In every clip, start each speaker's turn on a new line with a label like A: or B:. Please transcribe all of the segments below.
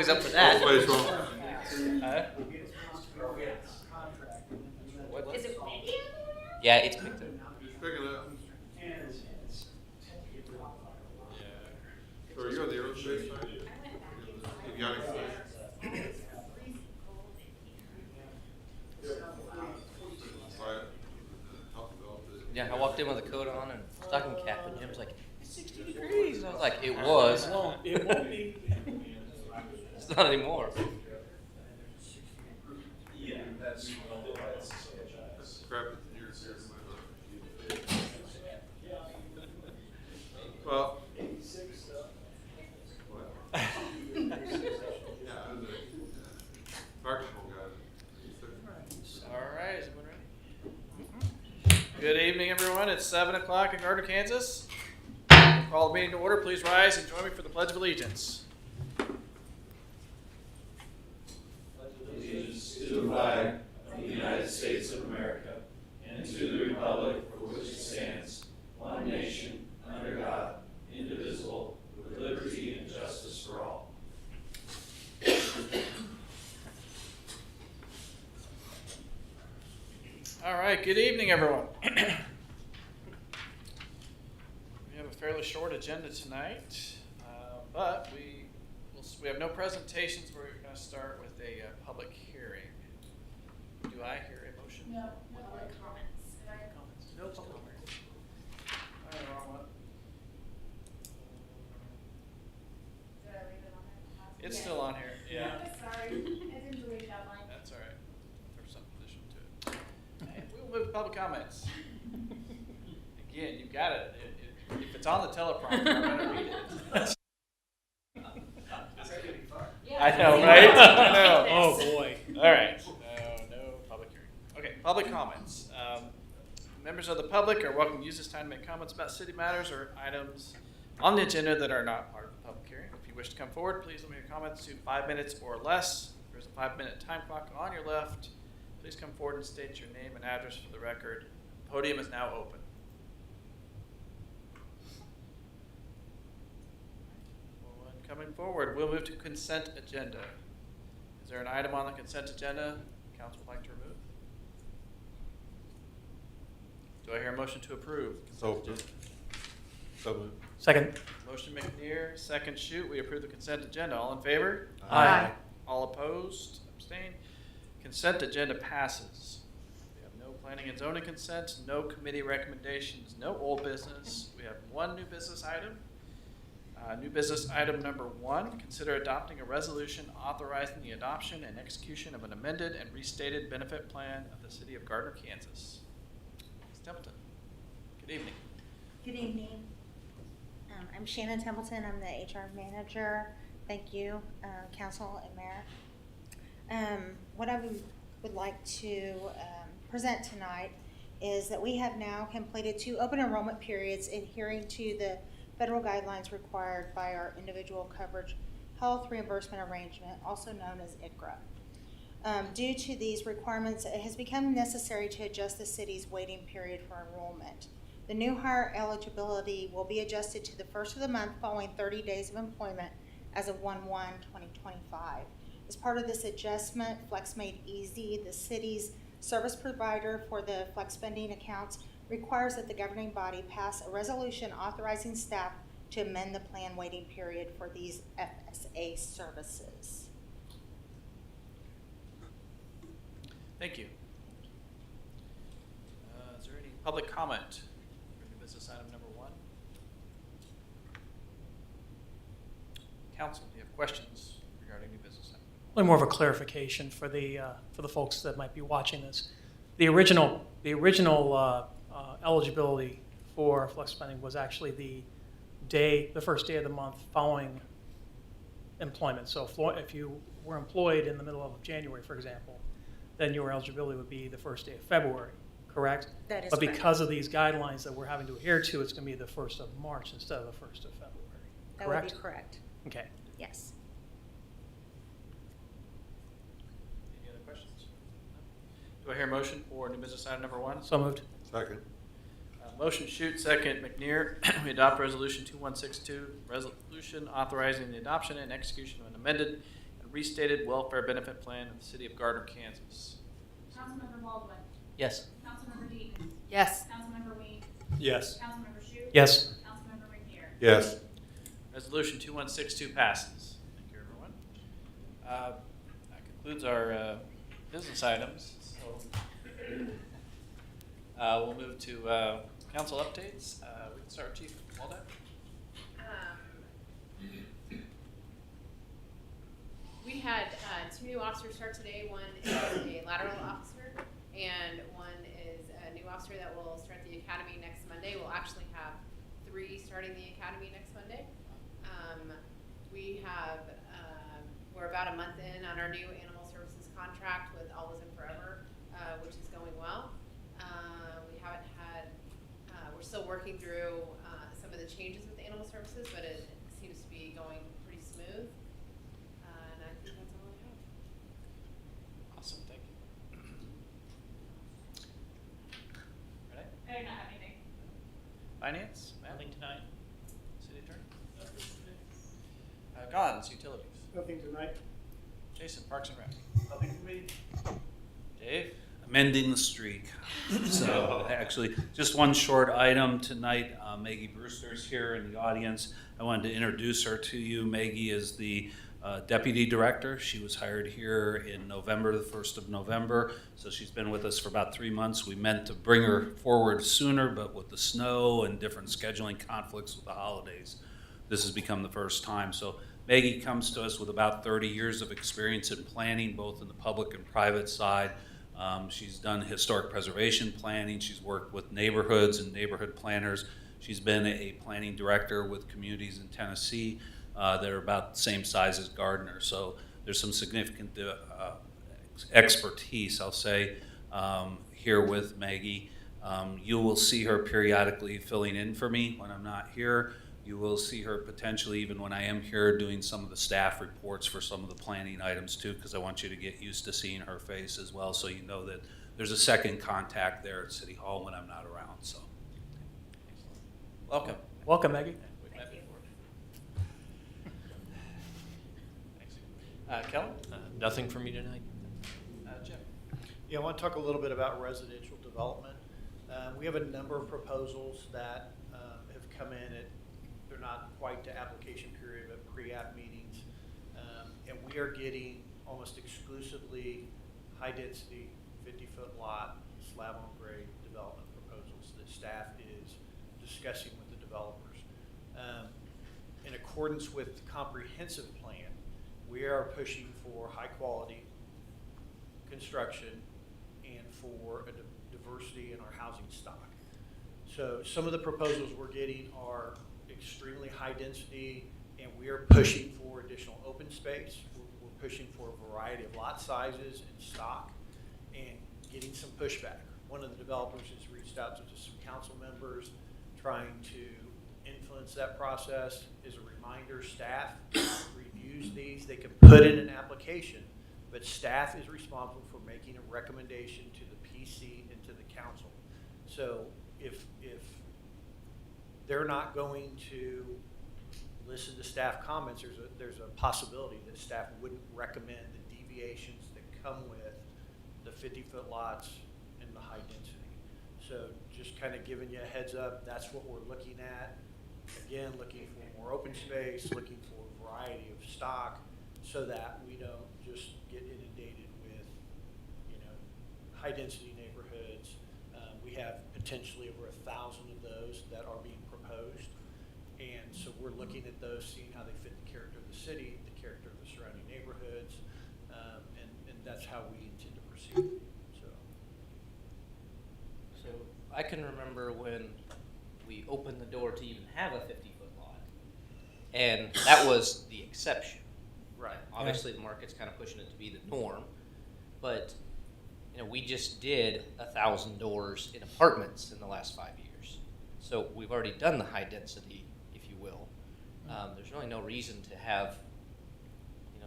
A: always up for that.
B: Always wrong.
C: Is it windy?
A: Yeah, it's big.
B: Pick it up. So are you on the aerospace side? Avionics side?
A: Yeah, I walked in with a coat on and stocking cap, and Jim's like, "It's 60 degrees." And I was like, "It was."
D: It won't be.
A: It's not anymore.
D: Yeah, that's
B: Crap in your well, what? Yeah, I was a practical guy.
E: All right, is everyone ready? Good evening, everyone. It's 7 o'clock in Gardner, Kansas. Call the meeting to order. Please rise and join me for the Pledge of Allegiance.
D: allegiance to the flag of the United States of America and to the republic for which it stands, one nation, under God, indivisible, with liberty and justice for all.
E: All right, good evening, everyone. We have a fairly short agenda tonight, but we have no presentations. We're going to start with a public hearing. Do I hear a motion?
C: No public comments.
E: No public comments. All right, wrong one.
C: Did I leave it on there?
E: It's still on here. Yeah.
C: Sorry, I didn't delete that line.
E: That's all right. There's some position to it. Okay, we'll move to public comments. Again, you've got it. If it's on the teleprompter, I'm going to read it. I know, right? I know.
D: Oh, boy.
E: All right. No public hearing. Okay, public comments. Members of the public are welcome to use this time to make comments about city matters or items on the agenda that are not part of the public hearing. If you wish to come forward, please limit your comments to 5 minutes or less. There's a 5-minute time clock on your left. Please come forward and state your name and address for the record. The podium is now open. Well, coming forward, we'll move to consent agenda. Is there an item on the consent agenda council would like to remove? Do I hear a motion to approve?
B: So moved.
D: Second.
E: Motion McNear, second Shoot. We approve the consent agenda. All in favor?
D: Aye.
E: All opposed? Abstain? Consent agenda passes. We have no planning and zoning consent, no committee recommendations, no old business. We have one new business item. New business item number 1, consider adopting a resolution authorizing the adoption and execution of an amended and restated benefit plan of the city of Gardner, Kansas. Ms. Templeton, good evening.
F: Good evening. I'm Shannon Templeton. I'm the HR manager. Thank you, council and mayor. What I would like to present tonight is that we have now completed 2 open enrollment periods adhering to the federal guidelines required by our individual coverage health reimbursement arrangement, also known as ICHRA. Due to these requirements, it has become necessary to adjust the city's waiting period for enrollment. The new hire eligibility will be adjusted to the first of the month following 30 days of employment as of 1/1/2025. As part of this adjustment, Flex Made Easy, the city's service provider for the flex spending accounts, requires that the governing body pass a resolution authorizing staff to amend the plan waiting period for these FSA services.
E: Thank you. Is there any public comment for new business item number 1? Council, do you have questions regarding new business item?
G: Really more of a clarification for the folks that might be watching this. The original eligibility for flex spending was actually the first day of the month following employment. So if you were employed in the middle of January, for example, then your eligibility would be the first day of February, correct?
F: That is
G: But
F: correct.
G: because of these guidelines that we're having to adhere to, it's going to be the 1st of March instead of the 1st of February,
F: That
G: correct?
F: would be correct.
G: Okay.
F: Yes.
E: Any other questions? No? Do I hear a motion for new business item number 1?
G: So moved.
B: Second.
E: Motion Shoot, second McNear. We adopt resolution 2162, resolution authorizing the adoption and execution of an amended restated welfare benefit plan of the city of Gardner, Kansas.
C: Councilmember Baldwin.
A: Yes.
C: Councilmember Deaton.
H: Yes.
C: Councilmember Ween.
G: Yes.
C: Councilmember Shute.
G: Yes.
C: Councilmember McNair.
B: Yes.
E: Resolution 2162 passes. Thank you, everyone. That concludes our business items. So, we'll move to council updates. We can start with Chief Waldeck.
H: We had two new officers start today. One is a lateral officer, and one is a new officer that will start the academy next Monday. We'll actually have 3 starting the academy next Monday. We're about a month in on our new animal services contract with Always and Forever, which is going well. We haven't had, we're still working through some of the changes with animal services, but it seems to be going pretty smooth. And I think that's all I have.
E: Awesome, thank you. Renee?
C: I do not have anything.
E: Finance? Nothing tonight. City Attorney? Gons, Utilities.
I: Nothing tonight.
E: Jason, Parks and Rec.
I: Nothing for me.
E: Dave?
D: Amending the streak. So actually, just one short item tonight. Maggie Brewster's here in the audience. I wanted to introduce her to you. Maggie is the Deputy Director. She was hired here in November, the 1st of November. So she's been with us for about 3 months. We meant to bring her forward sooner, but with the snow and different scheduling conflicts with the holidays, this has become the first time. So Maggie comes to us with about 30 years of experience in planning, both in the public and private side. She's done historic preservation planning. She's worked with neighborhoods and neighborhood planners. She's been a planning director with communities in Tennessee that are about the same size as Gardner. So there's some significant expertise, I'll say, here with Maggie. You will see her periodically filling in for me when I'm not here. You will see her potentially even when I am here doing some of the staff reports for some of the planning items too, because I want you to get used to seeing her face as well, so you know that there's a second contact there at City Hall when I'm not around. So,
E: Welcome.
G: Welcome, Maggie.
E: We've met before. Thanks. Kellen?
A: Nothing for me tonight.
E: Jim?
I: Yeah, I want to talk a little bit about residential development. We have a number of proposals that have come in they're not quite to application period, but pre-app meetings. And we are getting almost exclusively high-density, 50-foot lot, slab-on-grade development proposals that staff is discussing with the developers. In accordance with the comprehensive plan, we are pushing for high-quality construction and for a diversity in our housing stock. So some of the proposals we're getting are extremely high density, and we are pushing for additional open space. We're pushing for a variety of lot sizes and stock, and getting some pushback. One of the developers has reached out to some council members trying to influence that process. As a reminder, staff reviews these. They can put in an application, but staff is responsible for making a recommendation to the PC and to the council. So if they're not going to listen to staff comments, there's a possibility that staff wouldn't recommend the deviations that come with the 50-foot lots and the high density. So just kind of giving you a heads up, that's what we're looking at. Again, looking for more open space, looking for a variety of stock, so that we don't just get inundated with, high density neighborhoods. We have potentially over 1,000 of those that are being proposed. And so we're looking at those, seeing how they fit the character of the city, the character of the surrounding neighborhoods, and that's how we intend to proceed.
A: So I can remember when we opened the door to even have a 50-foot lot, and that was the exception.
I: Right.
A: Obviously, the market's kind of pushing it to be the norm, but we just did 1,000 doors in apartments in the last 5 years. So we've already done the high density, if you will. There's really no reason to have,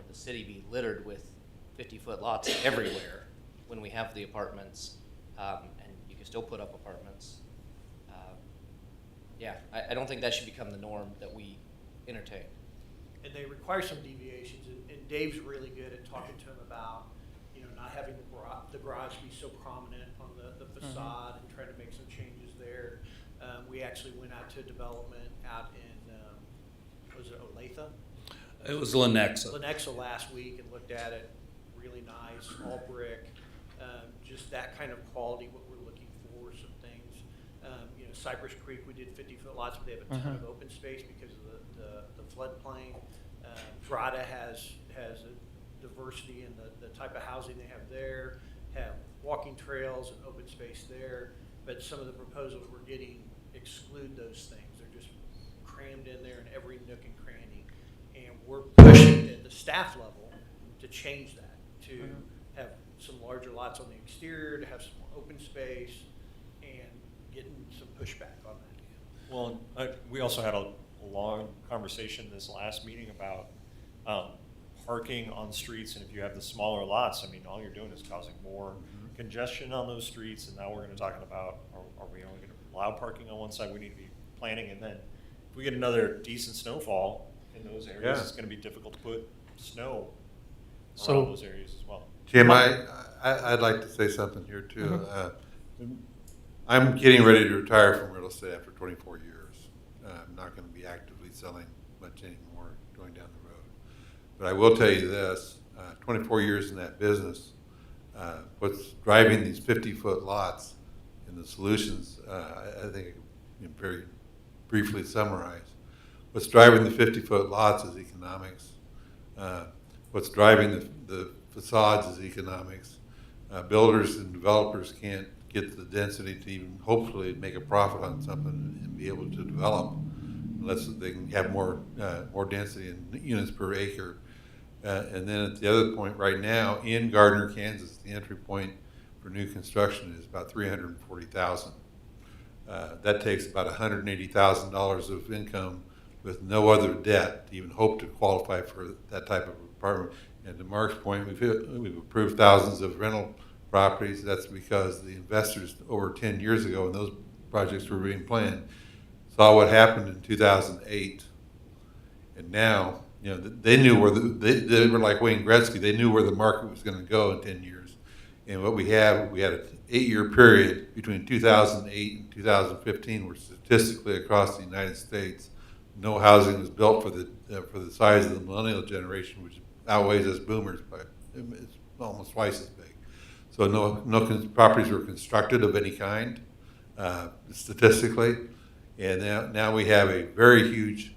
A: the city be littered with 50-foot lots everywhere when we have the apartments, and you can still put up apartments. I don't think that should become the norm that we entertain.
I: and they require some deviations, and Dave's really good at talking to them about, not having the garage be so prominent on the facade and trying to make some changes there. We actually went out to development out in, was it Olathe?
J: It was Lenexa.
I: Lenexa last week and looked at it. Really nice, all brick. Just that kind of quality, what we're looking for, some things. Cypress Creek, we did 50-foot lots, but they have a ton of open space because of the floodplain. Grada has a diversity in the type of housing they have there, have walking trails and open space there. But some of the proposals we're getting exclude those things. They're just crammed in there in every nook and cranny. And we're pushing at the staff level to change that, to have some larger lots on the exterior, to have some more open space, and getting some pushback on that.
B: Well, we also had a long conversation this last meeting about parking on streets, and if you have the smaller lots, I mean, all you're doing is causing more congestion on those streets, and now we're going to talking about, are we only going to allow parking on one side? We need to be planning, and then if we get another decent snowfall in those areas, it's going to be difficult to put snow around those areas as well.
K: Jim, I'd like to say something here too. I'm getting ready to retire from real estate after 24 years. I'm not going to be actively selling much anymore going down the road. But I will tell you this, 24 years in that business, what's driving these 50-foot lots and the solutions, I think I can very briefly summarize. What's driving the 50-foot lots is economics. What's driving the facades is economics. Builders and developers can't get the density to even hopefully make a profit on something and be able to develop unless they can have more density in units per acre. And then at the other point right now in Gardner, Kansas, the entry point for new construction is about $340,000. That takes about $180,000 of income with no other debt to even hope to qualify for that type of apartment. And to Mark's point, we've approved thousands of rental properties. That's because the investors over 10 years ago, when those projects were being planned, saw what happened in 2008. And now, they knew where they were like Wayne Gretzky. They knew where the market was going to go in 10 years. And what we had an 8-year period between 2008 and 2015 where statistically across the United States, no housing was built for the size of the millennial generation, which outweighs us boomers by it's almost twice as big. So no properties were constructed of any kind, statistically, and now we have a very huge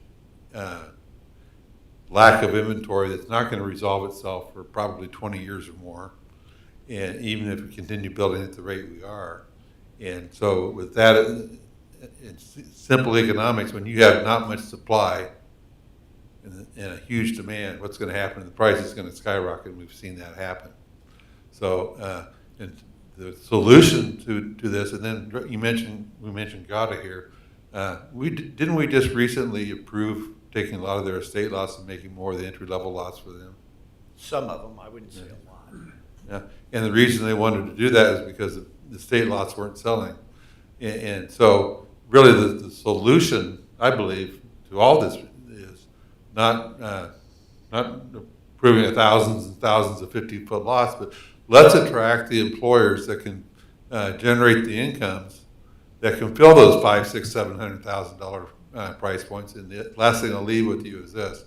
K: lack of inventory that's not going to resolve itself for probably 20 years or more, and even if we continue building at the rate we are. And so with that, it's simple economics. When you have not much supply and a huge demand, what's going to happen? The price is going to skyrocket, and we've seen that happen. So, and the solution to this, and then we mentioned Gada here. Didn't we just recently approve taking a lot of their estate lots and making more of the entry-level lots for them?
I: Some of them, I wouldn't say a lot.
K: Yeah, and the reason they wanted to do that is because the estate lots weren't selling, and so really the solution, I believe, to all this is not approving thousands and thousands of 50-foot lots, but let's attract the employers that can generate the incomes that can fill those $500,000, $600,000, $700,000 price points. And the last thing I'll leave with you is this: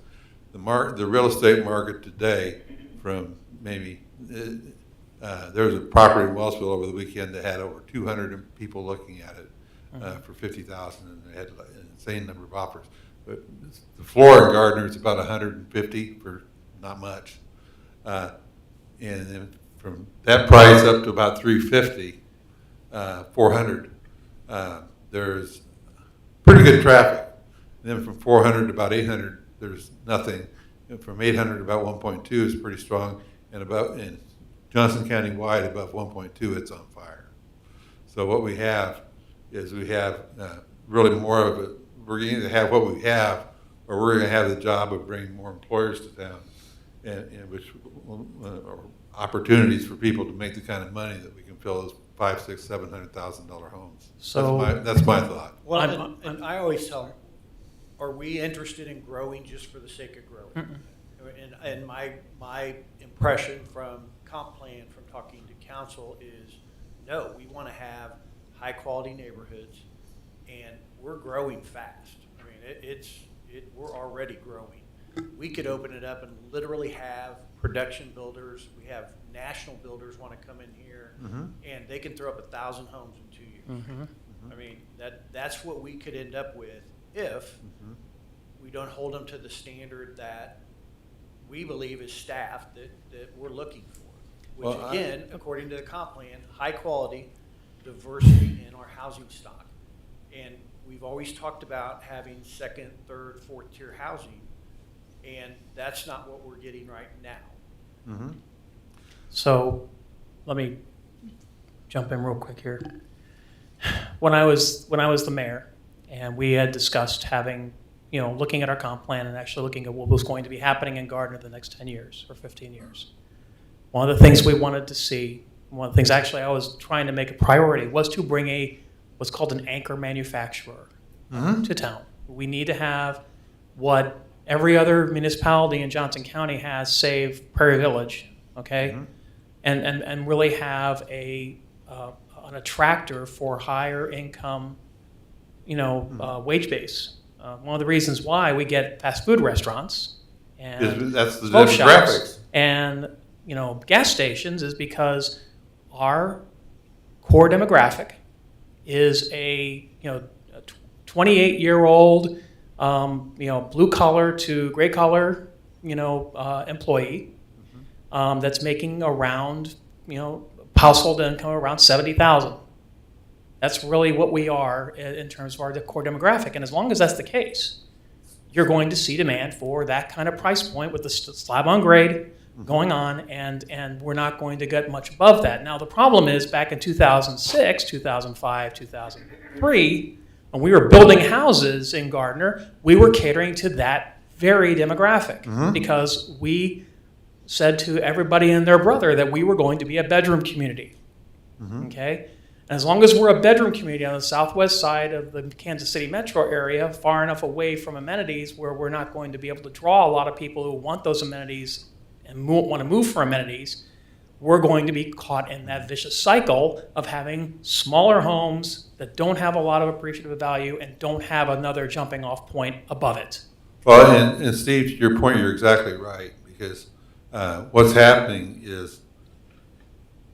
K: the real estate market today, from maybe there was a property in Wellsville over the weekend that had over 200 people looking at it for $50,000, and they had an insane number of offers. But the floor in Gardner is about 150 for not much, and then from that price up to about 350, 400, there's pretty good traffic. And then from 400 to about 800, there's nothing. And from 800 to about 1.2 is pretty strong, and in Johnson County wide above 1.2, it's on fire. So what we have is really more of a, we're going to have what we have, or we're going to have the job of bringing more employers to town, and which or opportunities for people to make the kind of money that we can fill those $500,000, $600,000, $700,000 homes.
G: So
K: that's my thought.
I: Well, and I always tell them, are we interested in growing just for the sake of growing? And my impression from comp plan, from talking to council is, no, we want to have high-quality neighborhoods, and we're growing fast. I mean, we're already growing. We could open it up and literally have production builders. We have national builders want to come in here, and they can throw up 1,000 homes in 2 years. I mean, that's what we could end up with if we don't hold them to the standard that we believe as staff that we're looking for. Which,
K: Well,
I: again, according to the comp plan, high quality, diversity in our housing stock. And we've always talked about having second, third, fourth tier housing, and that's not what we're getting right now.
G: So let me jump in real quick here. When I was the mayor, and we had discussed having, looking at our comp plan and actually looking at what was going to be happening in Gardner the next 10 years or 15 years. One of the things we wanted to see, one of the things actually I was trying to make a priority, was to bring what's called an anchor manufacturer to town. We need to have what every other municipality in Johnson County has, save Prairie Village, okay? And really have an attractor for higher income, wage base. One of the reasons why we get fast food restaurants and
K: That's the
G: smoke shops
K: demographics.
G: and gas stations is because our core demographic is a 28-year-old blue collar to gray collar employee that's making around household income around $70,000. That's really what we are in terms of our core demographic. And as long as that's the case, you're going to see demand for that kind of price point with the slab on grade going on, and we're not going to get much above that. Now, the problem is back in 2006, 2005, 2003, when we were building houses in Gardner, we were catering to that very demographic because we said to everybody and their brother that we were going to be a bedroom community, okay? And as long as we're a bedroom community on the southwest side of the Kansas City metro area, far enough away from amenities where we're not going to be able to draw a lot of people who want those amenities and want to move for amenities, we're going to be caught in that vicious cycle of having smaller homes that don't have a lot of appreciative value and don't have another jumping off point above it.
K: Well, and Steve, to your point, you're exactly right, because what's happening is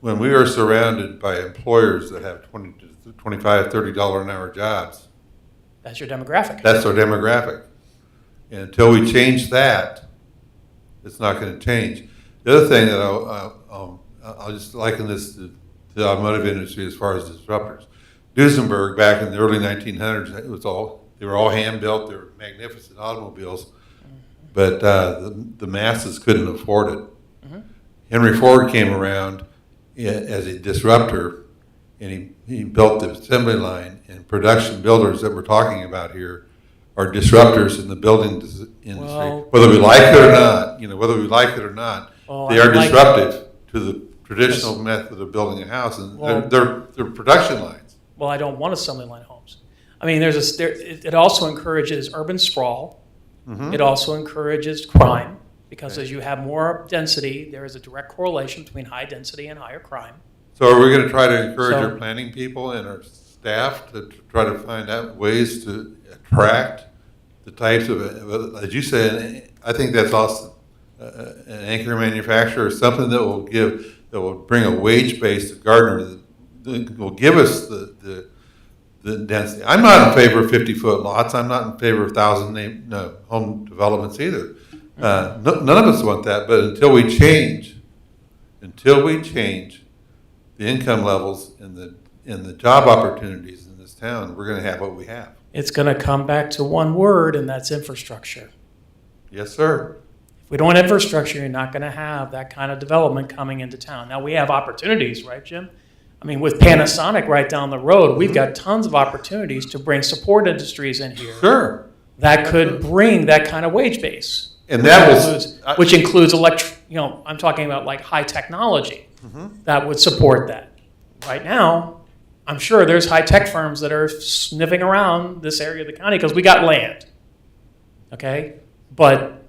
K: when we are surrounded by employers that have $20 to $25, $30 an hour jobs,
G: That's your demographic.
K: that's our demographic. And until we change that, it's not going to change. The other thing that I'll just liken this to the automotive industry as far as disruptors. Duesenberg back in the early 1900s, they were all hand built. They were magnificent automobiles, but the masses couldn't afford it. Henry Ford came around as a disruptor, and he built the assembly line. And production builders that we're talking about here are disruptors in the building industry.
G: Well,
K: Whether we like it or not, they are disruptive to the traditional method of building a house, and they're production lines.
G: Well, I don't want assembly line homes. I mean, it also encourages urban sprawl. It also encourages crime because as you have more density, there is a direct correlation between high density and higher crime.
K: So are we going to try to encourage our planning people and our staff to try to find out ways to attract the types of, as you said, I think that's awesome. An anchor manufacturer, something that will bring a wage base to Gardner that will give us the density. I'm not in favor of 50-foot lots. I'm not in favor of 1,000 home developments either. None of us want that. But until we change the income levels and the job opportunities in this town, we're going to have what we have.
G: It's going to come back to one word, and that's infrastructure.
K: Yes, sir.
G: If we don't have infrastructure, you're not going to have that kind of development coming into town. Now, we have opportunities, right, Jim? I mean, with Panasonic right down the road, we've got tons of opportunities to bring support industries in here.
K: Sure.
G: That could bring that kind of wage base.
K: And that
G: which includes I'm talking about like high technology that would support that. Right now, I'm sure there's high tech firms that are sniffing around this area of the county because we got land. okay? But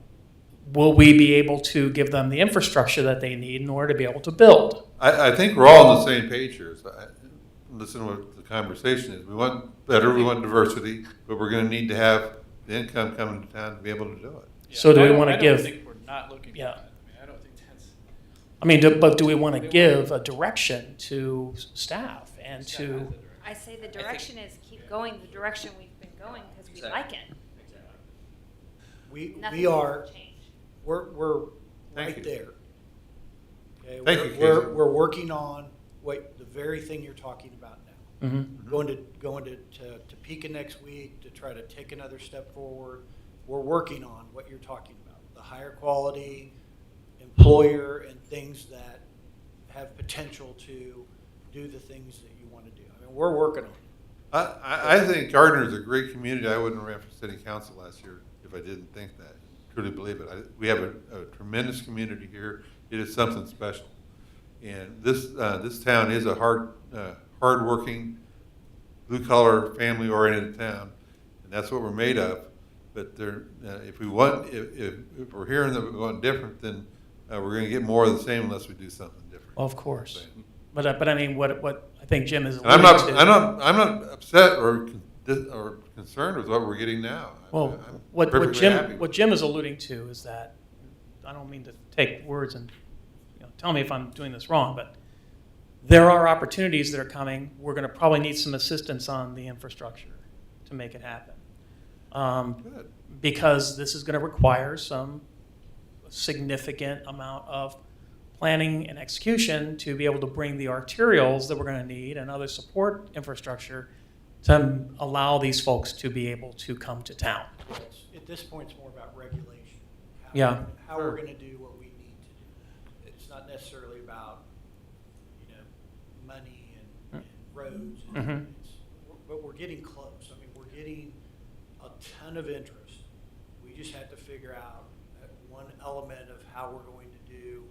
G: will we be able to give them the infrastructure that they need in order to be able to build?
K: I think we're all on the same page here. So listen to what the conversation is. We want better, we want diversity, but we're gonna need to have the income coming to town to be able to do it.
G: So do we
E: I don't-
G: wanna
E: I don't
G: give-
E: think we're not looking for
G: Yeah.
E: that. I mean, I don't think that's.
G: I mean, but do we want to give a direction to staff and to,
L: I say the direction is keep going the direction we've been going because we like it.
I: We
L: Nothing
I: are,
L: will change.
I: we're
K: Thank
I: right
K: you.
I: there. Okay,
K: Thank you,
I: we're,
K: Casey.
I: we're working on the very thing you're talking about now.
G: Mhm.
I: Going to Topeka next week to try to take another step forward. We're working on what you're talking about, the higher quality employer and things that have potential to do the things that you want to do. I mean, we're working on it.
K: I think Gardner is a great community. I wouldn't have ran for city council last year if I didn't think that. Truly believe it. We have a tremendous community here. It is something special. And this town is a hard-working, blue-collar, family-oriented town, and that's what we're made of. But if we're hearing that we want different, then we're going to get more of the same unless we do something different.
G: of course. But I mean, what I think Jim is
K: And I'm not
G: alluding to.
K: I'm not upset or concerned with what we're getting now.
G: Well,
K: I'm
G: what
K: perfectly happy.
G: Jim is alluding to is that, I don't mean to take words and, tell me if I'm doing this wrong, but there are opportunities that are coming. We're going to probably need some assistance on the infrastructure to make it happen.
K: Good.
G: Because this is going to require some significant amount of planning and execution to be able to bring the arterials that we're going to need and other support infrastructure to allow these folks to be able to come to town.
I: At this point, it's more about regulation.
G: Yeah.
I: How we're going to do what we need to do. It's not necessarily about, money and roads.
G: Mhm.
I: But we're getting close. I mean, we're getting a ton of interest. We just have to figure out one element of how we're going to do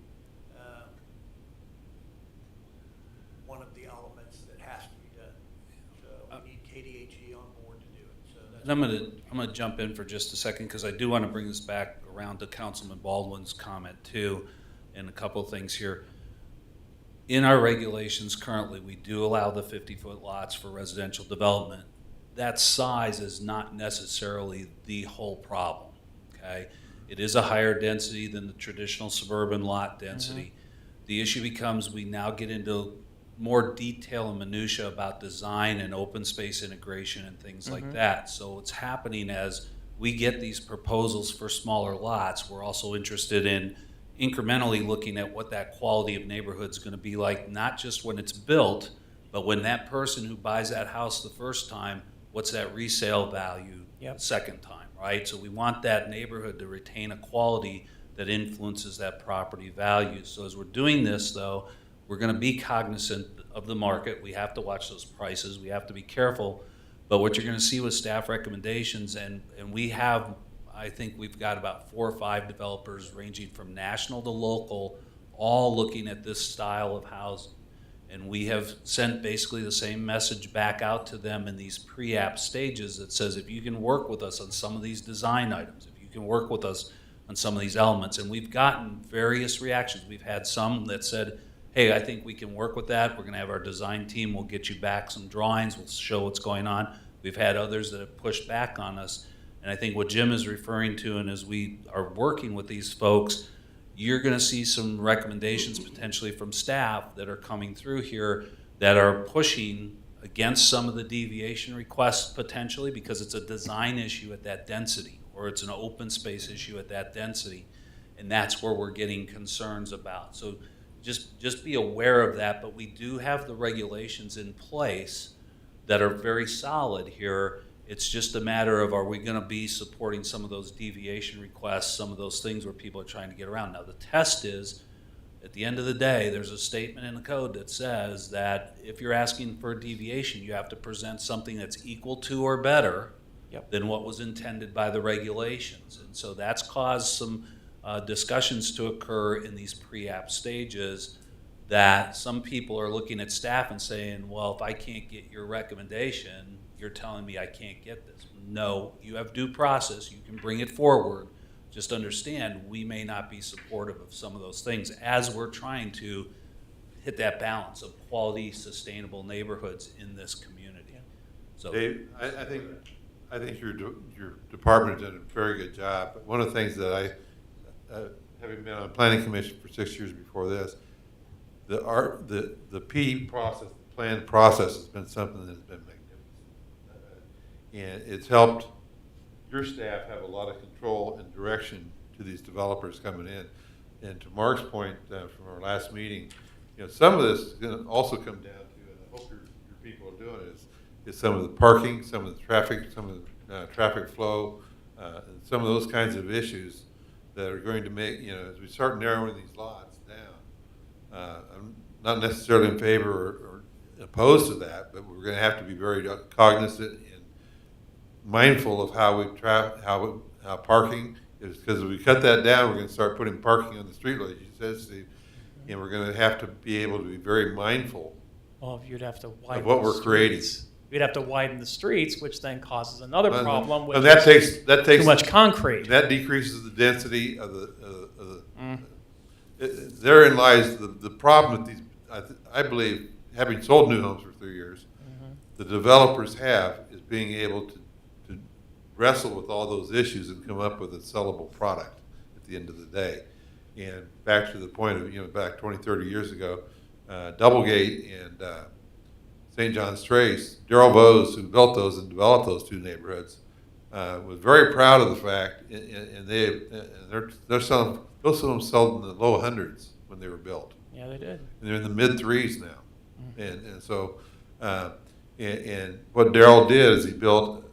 I: one of the elements that has to be done. So we need KDHE on board to do it. So that's
J: And I'm gonna jump in for just a second because I do want to bring this back around to Councilman Baldwin's comment too, and a couple of things here. In our regulations currently, we do allow the 50-foot lots for residential development. That size is not necessarily the whole problem, okay? It is a higher density than the traditional suburban lot density. The issue becomes we now get into more detail and minutia about design and open space integration and things like that. So what's happening as we get these proposals for smaller lots, we're also interested in incrementally looking at what that quality of neighborhood is going to be like, not just when it's built, but when that person who buys that house the first time, what's that resale value the second time, right? So we want that neighborhood to retain a quality that influences that property value. So as we're doing this, though, we're going to be cognizant of the market. We have to watch those prices. We have to be careful. But what you're going to see with staff recommendations, and we have, I think we've got about 4 or 5 developers ranging from national to local, all looking at this style of housing. And we have sent basically the same message back out to them in these pre-app stages that says, if you can work with us on some of these design items, if you can work with us on some of these elements, and we've gotten various reactions. We've had some that said, hey, I think we can work with that. We're going to have our design team. We'll get you back some drawings. We'll show what's going on. We've had others that have pushed back on us. And I think what Jim is referring to, and as we are working with these folks, you're going to see some recommendations potentially from staff that are coming through here that are pushing against some of the deviation requests potentially because it's a design issue at that density or it's an open space issue at that density. And that's where we're getting concerns about. So just be aware of that, but we do have the regulations in place that are very solid here. It's just a matter of, are we going to be supporting some of those deviation requests, some of those things where people are trying to get around. Now the test is, at the end of the day, there's a statement in the code that says that if you're asking for a deviation, you have to present something that's equal to or better than what was intended by the regulations. And so that's caused some discussions to occur in these pre-app stages that some people are looking at staff and saying, well, if I can't get your recommendation, you're telling me I can't get this. No, you have due process. You can bring it forward. Just understand, we may not be supportive of some of those things as we're trying to hit that balance of quality, sustainable neighborhoods in this community. So,
K: Dave, I think your department did a very good job. But one of the things that having been on the planning commission for 6 years before this, the P process, the plan process, has been something that's been magnificent, and it's helped your staff have a lot of control and direction to these developers coming in. And to Mark's point from our last meeting, some of this is going to also come down to, and I hope your people are doing it, is some of the parking, some of the traffic, some of the traffic flow, and some of those kinds of issues that are going to make, as we start narrowing these lots down, I'm not necessarily in favor or opposed to that, but we're going to have to be very cognizant and mindful of how parking is, because if we cut that down, we're going to start putting parking on the street, like you said, Steve, and we're going to have to be able to be very mindful
G: Well, you'd have to widen
K: of what
G: the
K: we're creating.
G: streets. You'd have to widen the streets, which then causes another problem, which
K: And that
G: is
K: takes
G: too much concrete.
K: That decreases the density of the. Therein lies the problem with these. I believe, having sold new homes for 3 years, the developers have is being able to wrestle with all those issues and come up with a sellable product at the end of the day. And back to the point of, back 20, 30 years ago, Doublegate and St. John's Trace, Darrell Bose, who built those and developed those two neighborhoods, was very proud of the fact, and they're selling, most of them sold in the low hundreds when they were built.
G: Yeah, they did.
K: And they're in the mid threes now. And so, and what Darrell did is he built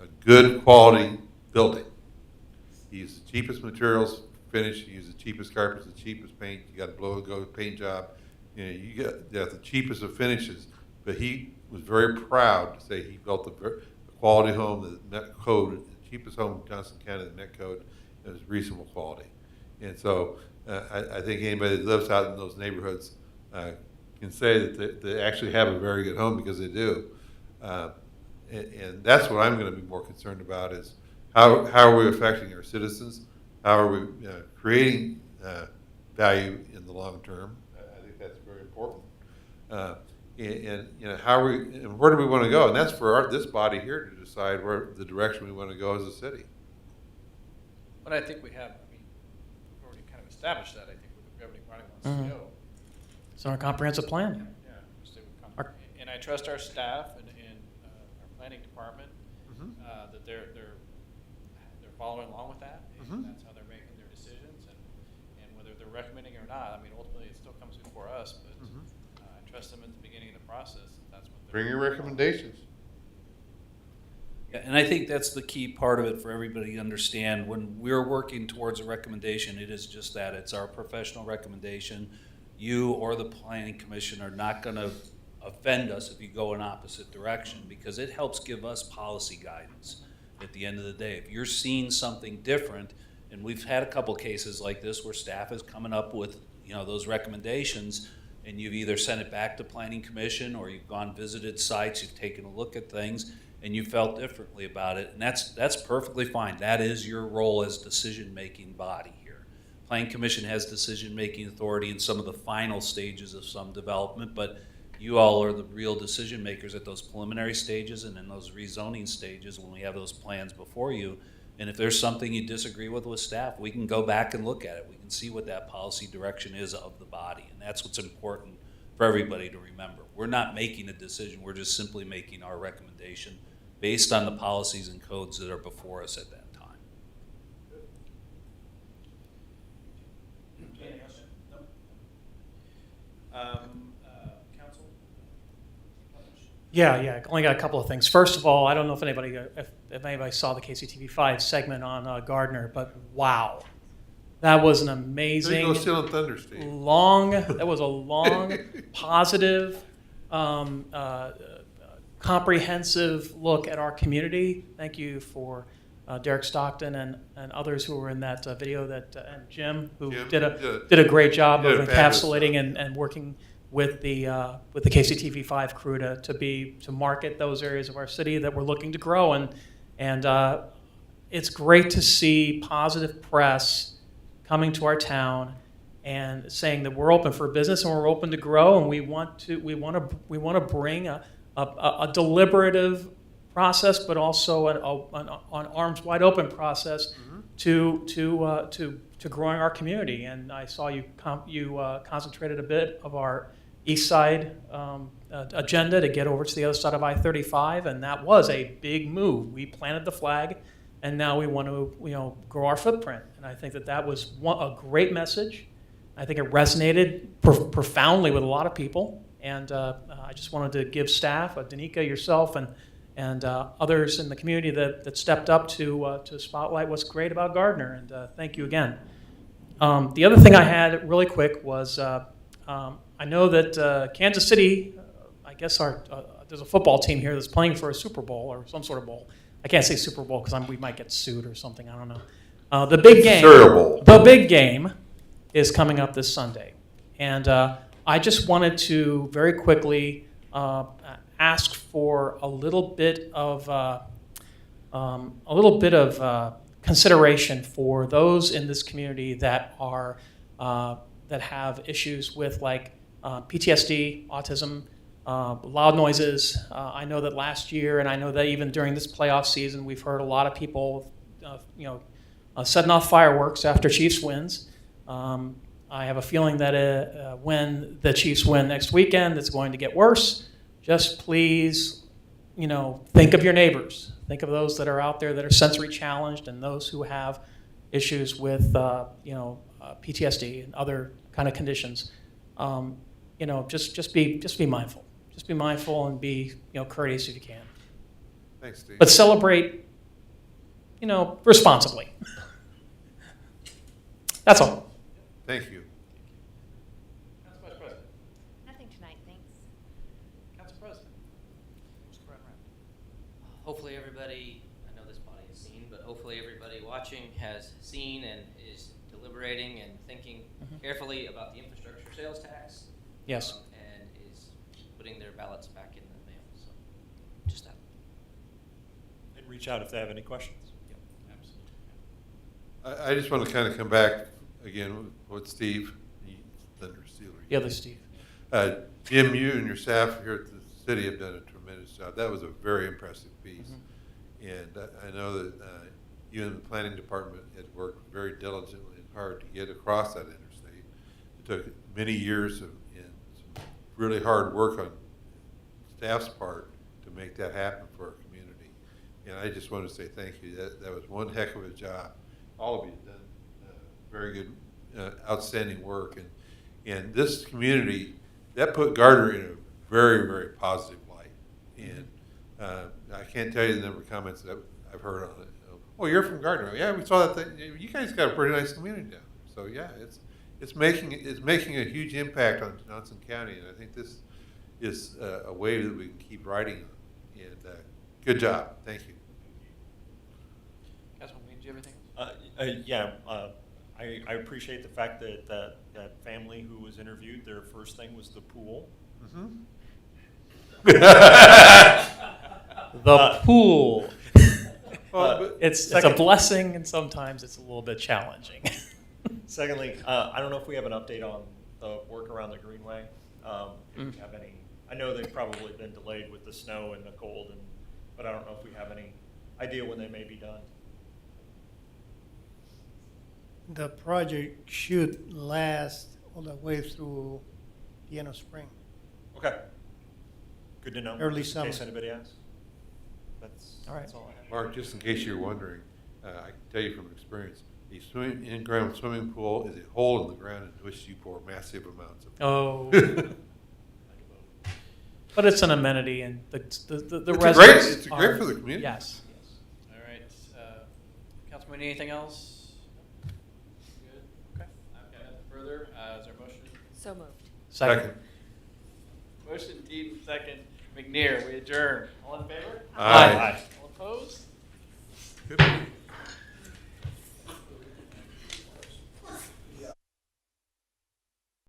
K: a good quality building. He used the cheapest materials finish. He used the cheapest carpets, the cheapest paint. You got a blow-and-go paint job. You got the cheapest of finishes. But he was very proud to say he built a quality home that met code, the cheapest home in Johnson County that met code, and was reasonable quality. And so I think anybody that lives out in those neighborhoods can say that they actually have a very good home, because they do. And that's what I'm going to be more concerned about, is how are we affecting our citizens? How are we creating value in the long term? I think that's very important. And how are we, and where do we want to go? And that's for this body here to decide where the direction we want to go as a city.
E: But I think we have, we've already kind of established that. I think everybody wants to go.
G: It's in our comprehensive plan.
E: Yeah, stay with and I trust our staff and our planning department that they're following along with that, and that's how they're making their decisions, and whether they're recommending it or not. I mean, ultimately, it still comes before us, but I trust them at the beginning of the process. That's what
K: Bring your recommendations.
J: yeah, and I think that's the key part of it for everybody to understand. When we're working towards a recommendation, it is just that. It's our professional recommendation. You or the planning commission are not going to offend us if you go in opposite direction, because it helps give us policy guidance at the end of the day. If you're seeing something different, and we've had a couple cases like this where staff is coming up with those recommendations, and you've either sent it back to planning commission, or you've gone visited sites, you've taken a look at things, and you felt differently about it, and that's perfectly fine. That is your role as decision-making body here. Planning commission has decision-making authority in some of the final stages of some development, but you all are the real decision makers at those preliminary stages and in those rezoning stages when we have those plans before you. And if there's something you disagree with staff, we can go back and look at it. We can see what that policy direction is of the body. And that's what's important for everybody to remember. We're not making a decision. We're just simply making our recommendation based on the policies and codes that are before us at that time.
E: Anything else? No. Council?
G: Yeah. Only got a couple of things. First of all, I don't know if anybody saw the KCTV5 segment on Gardner, but wow, that was an amazing.
K: There you go, still in Thunder, Steve.
G: That was a long, positive, comprehensive look at our community. Thank you for Derek Stockton and others who were in that video, and Jim, who did a great job
K: did
G: of
K: a fabulous
G: encapsulating
K: job.
G: and working with the KCTV5 crew to market those areas of our city that we're looking to grow, and it's great to see positive press coming to our town and saying that we're open for business and we're open to grow, and we want to bring a deliberative process, but also an arms wide open process to growing our community. And I saw you concentrated a bit of our east side agenda to get over to the other side of I-35, and that was a big move. We planted the flag, and now we want to grow our footprint. And I think that was a great message. I think it resonated profoundly with a lot of people, and I just wanted to give staff, Danica, yourself, and others in the community that stepped up to spotlight what's great about Gardner, and thank you again. The other thing I had really quick was I know that Kansas City, I guess there's a football team here that's playing for a Super Bowl or some sort of bowl. I can't say Super Bowl because we might get sued or something. I don't know. The big game.
K: Cereal Bowl.
G: The big game is coming up this Sunday, and I just wanted to very quickly ask for a little bit of consideration for those in this community that have issues with PTSD, autism, loud noises. I know that last year, and I know that even during this playoff season, we've heard a lot of people, setting off fireworks after Chiefs wins. I have a feeling that when the Chiefs win next weekend, it's going to get worse. Just please, think of your neighbors. Think of those that are out there that are sensory challenged and those who have issues with, PTSD and other kind of conditions. Just be mindful. Just be mindful and be, courteous if you can.
K: Thanks, Steve.
G: But celebrate, responsibly. That's all.
K: Thank you.
E: Council Vice President.
L: Nothing tonight, thanks.
E: Council President.
A: Hopefully everybody, I know this body has seen, but hopefully everybody watching has seen and is deliberating and thinking carefully about the infrastructure sales tax.
G: Yes.
A: And is putting their ballots back in the mail. So just that.
B: And reach out if they have any questions.
E: Yep, absolutely.
K: I just want to kind of come back again with Steve,
G: The other Steve.
K: Jim, you and your staff here at the city have done a tremendous job. That was a very impressive piece. And I know that you and the planning department had worked very diligently and hard to get across that interstate. It took many years and some really hard work on staff's part to make that happen for our community. And I just want to say thank you. That was one heck of a job. All of you have done very good, outstanding work. And this community, that put Gardner in a very, very positive light. And I can't tell you the number of comments that I've heard on it. Oh, you're from Gardner. Yeah, we saw that thing. You guys got a pretty nice community down there. So yeah, it's making a huge impact on Johnson County, and I think this is a way that we can keep riding on. And good job. Thank you.
E: Councilman, do you have anything else?
B: I appreciate the fact that that family who was interviewed, their first thing was the pool.
G: The pool.
K: Well,
G: It's a blessing, and sometimes it's a little bit challenging.
B: Secondly, I don't know if we have an update on the work around the Greenway. If we have any, I know they've probably been delayed with the snow and the cold, but I don't know if we have any idea when they may be done.
M: The project should last all the way through the end of spring.
B: Okay. Good to know.
M: Early
B: just in case
M: summer.
B: anybody asks. That's
G: All right.
B: That's all I have.
K: Mark, just in case you're wondering, I can tell you from experience, a in-ground swimming pool is a hole in the ground in which you pour massive amounts of.
G: Oh. But it's an amenity, and the
K: It's
G: residents
K: it's great for the community.
G: Yes.
E: All right. Councilman, anything else? Good? Okay. I've got nothing further. Is there a motion?
L: So moved.
G: Second.
E: Motion Deep, second. McNear, we adjourn. All in favor?
K: Aye.
E: All opposed?
K: Good.